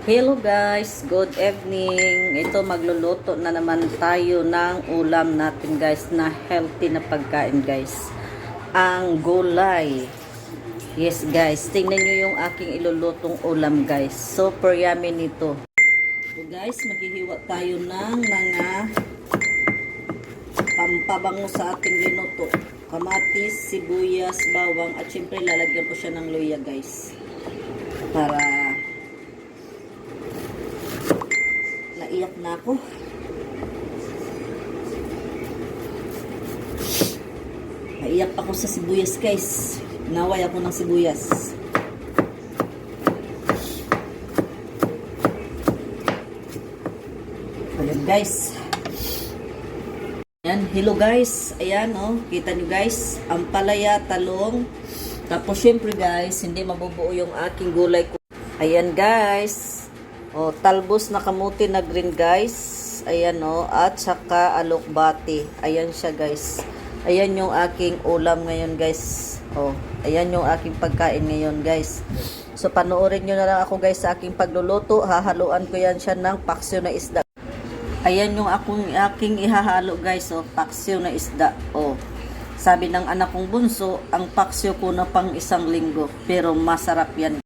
Hello guys, good evening. Ito magluluto na naman tayo ng ulam natin guys na healthy na pagkain guys. Ang gulay. Yes guys, tingnan nyo yung aking ilulutong ulam guys. Super yummy nito. So guys, maghihiwa tayo ng mga pampabango sa ating linuto. Kamatis, sibuyas, bawang at syempre lalagyan ko siya ng luya guys. Para naiyak na ako. Naiyak ako sa sibuyas guys. Naway ako ng sibuyas. Ayan guys. Ayan, hello guys. Ayan oh, kita nyo guys. Ampalaya, talong. Tapos syempre guys, hindi mabubuo yung aking gulay ko. Ayan guys. O, talbos na kamuti na green guys. Ayan o. At saka alokbati. Ayan siya guys. Ayan yung aking ulam ngayon guys. O, ayan yung aking pagkain ngayon guys. So, panoorin nyo na lang ako guys sa aking pagluluto. Hahaluan ko yan siya ng paksiw na isda. Ayan yung aking ihahalo guys. O, paksiw na isda. O, sabi ng anak kong bunso, ang paksiw ko na pang 1 linggo. Pero masarap yan.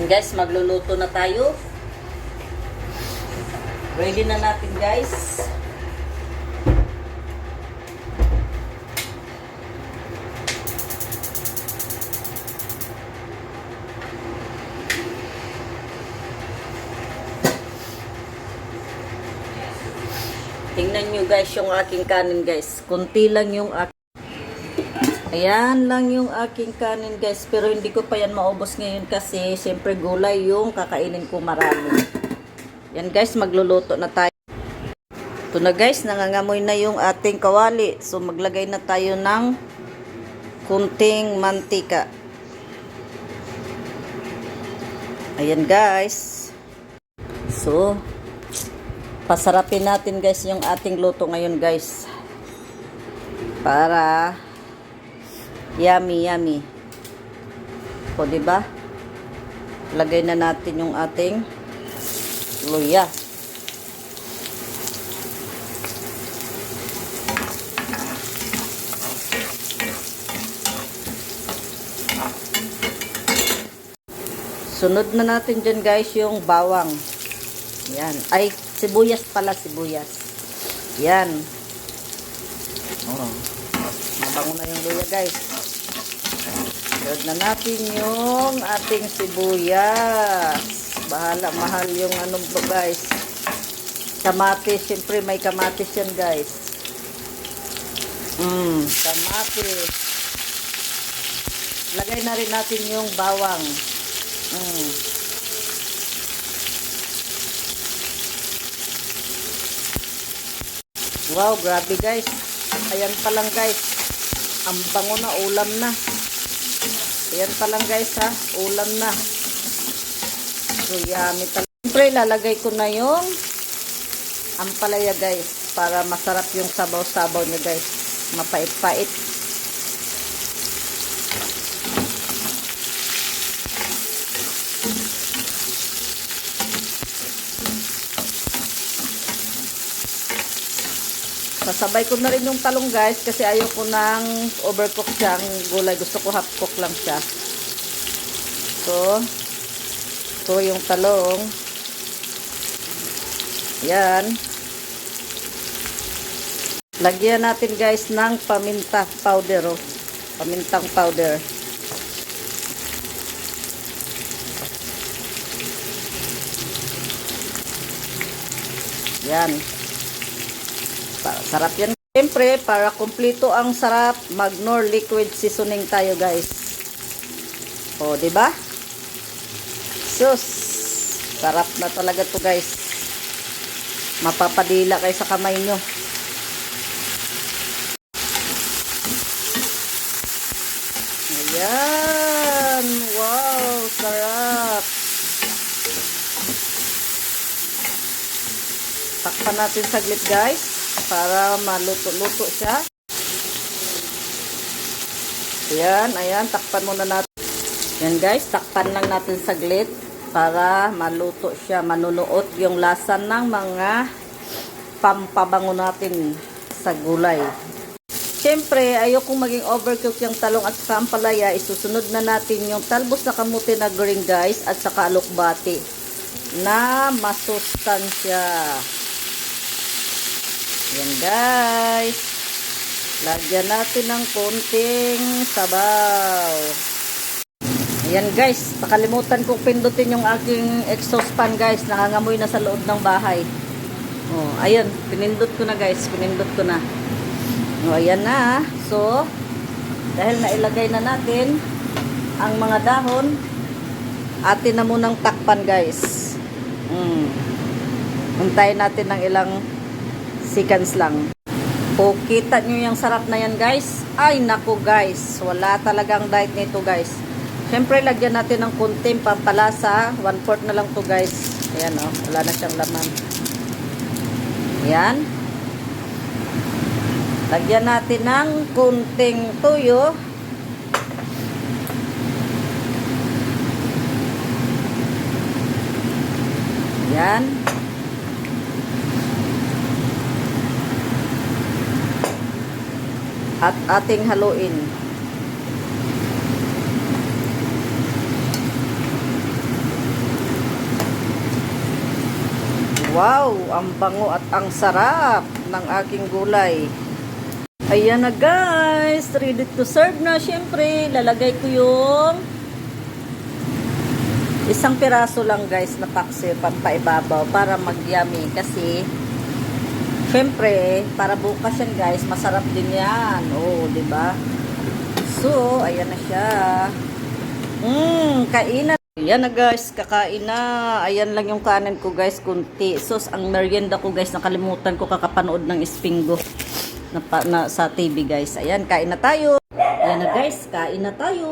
Guys, magluluto na tayo. Ready na natin guys. Tingnan nyo guys yung aking kanin guys. Kunti lang yung aking. Ayan lang yung aking kanin guys. Pero hindi ko pa yan maubos ngayon kasi siyempre gulay yung kakainin ko marami. Yan guys, magluluto na tayo. Ito na guys, nangangamoy na yung ating kawali. So maglagay na tayo ng kunting mantika. Ayan guys. So, pasarapin natin guys yung ating luto ngayon guys. Para yummy yummy. O diba? Lagay na natin yung ating luya. Sunod na natin dyan guys yung bawang. Yan. Ay, sibuyas pala, sibuyas. Yan. Oh. Mabango na yung luya guys. Sunod na natin yung ating sibuyas. Bahala, mahal yung ano guys. Kamatis, syempre may kamatis yan guys. Kamatis. Lagay na rin natin yung bawang. Wow, grabe guys. Ayan pa lang guys. Ang bango na, ulam na. Ayan pa lang guys ha, ulam na. So yummy talaga. Siyempre lalagay ko na yung ampalaya guys. Para masarap yung sabaw-sabaw niya guys. Mapait-pait. Sasabay ko na rin yung talong guys kasi ayoko nang overcook siyang gulay. Gusto ko half cook lang siya. So, ito yung talong. Yan. Lagyan natin guys ng paminta powder. Oh. Pamintang powder. Yan. Sarap yan. Siyempre, para kumpleto ang sarap, Magnor liquid seasoning tayo, guys. O, di ba? Sus, sarap na talaga to, guys. Mapapadila kayo sa kamay nyo. Ayan. Wow, sarap. Takpan natin saglit, guys. Para maluto-luto siya. Ayan, ayan, takpan muna natin. Yan guys, takpan lang natin saglit. para maluto siya, manunuot yung lasa ng mga pampabango natin sa gulay. Siyempre, ayokong maging overcook yung talong at saka ampalaya. Isusunod na natin yung talbos na kamuti na green guys at saka alokbati na masustansya. Yan guys. Lagyan natin ng konting sabaw. Ayan guys, nakalimutan kong pindutin yung aking exhaust fan guys. Nangangamoy na sa loob ng bahay. Oh, ayun, pinindot ko na guys, pinindot ko na. O, ayan na. So, dahil nailagay na natin ang mga dahon, atin na munang takpan, guys. Hintayin natin ng ilang seconds lang. O, kita nyo yung sarap na yan, guys. Ay, naku, guys. Wala talagang diet nito, guys. Siyempre, lagyan natin ng kunting pampalasa. 1/4 na lang to, guys. Ayan, o. Wala na siyang laman. Ayan. Lagyan natin ng kunting tuyo. Yan. At ating haluin. Wow! Ang bango at ang sarap ng aking gulay. Ayan na guys, ready to serve na. Siyempre, lalagay ko yung isang piraso lang guys na paksiw pampaibabaw para mag-yummy. Kasi, siyempre, para bukas yan guys, masarap din yan. Oh, diba? So, ayan na siya. Kainan. Ayan na guys, kakain na. Ayan lang yung kanin ko guys, kunti. So, ang merienda ko guys, nakalimutan ko kakapanood ng Espingo. Na sa TV guys. Ayan, kain na tayo. Ayan na guys, kain na tayo.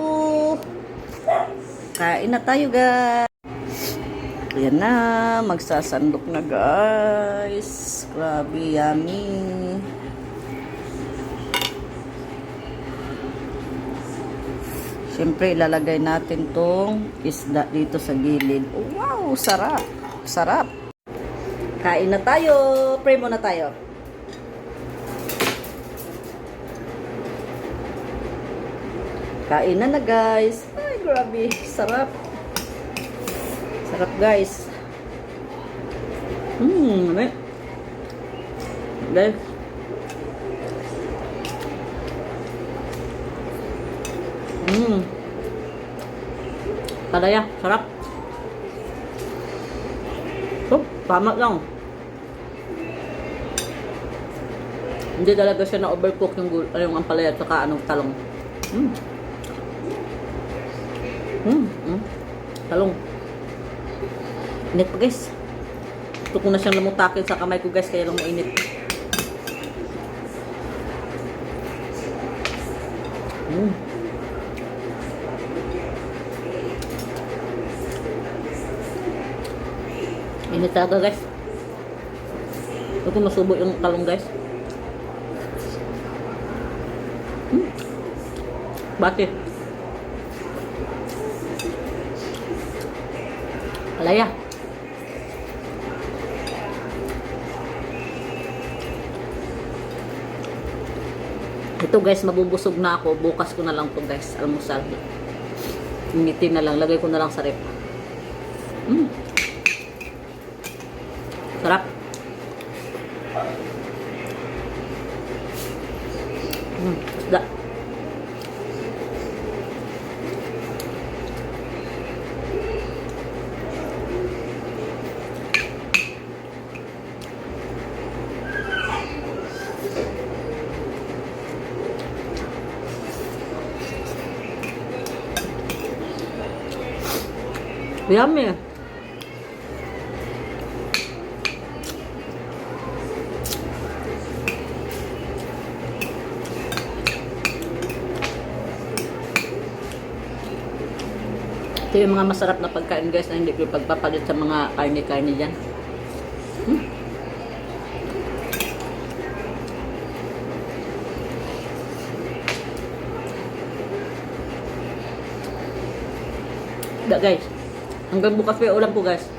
Kain na tayo guys. Ayan na, magsasandok na guys. Grabe, yummy. Siyempre, ilalagay natin tong isda dito sa gilid. Oh, wow, sarap. Sarap. Kain na tayo. Pray muna tayo. Kain na guys. Ay, grabe. Sarap. Sarap guys. Guys. Padaya. Sarap. Oh, tama lang. Hindi talaga siya na overcook yung ampalaya at saka anong talong. Talong. Init pa guys. Ito ko na siyang lamutakin sa kamay ko guys, kaya lang mainit. Init talaga guys. Ito ko masubo yung talong guys. Bakit? Alaya. Ito guys, mabubusog na ako. Bukas ko na lang to guys, almusal. Initin na lang, lagay ko na lang sa rep. Sarap. Isda. Yummy. Ito yung mga masarap na pagkain guys na hindi ko pagpapalit sa mga karne-karne dyan. Da guys. Hanggang bukas pa yung ulam ko guys.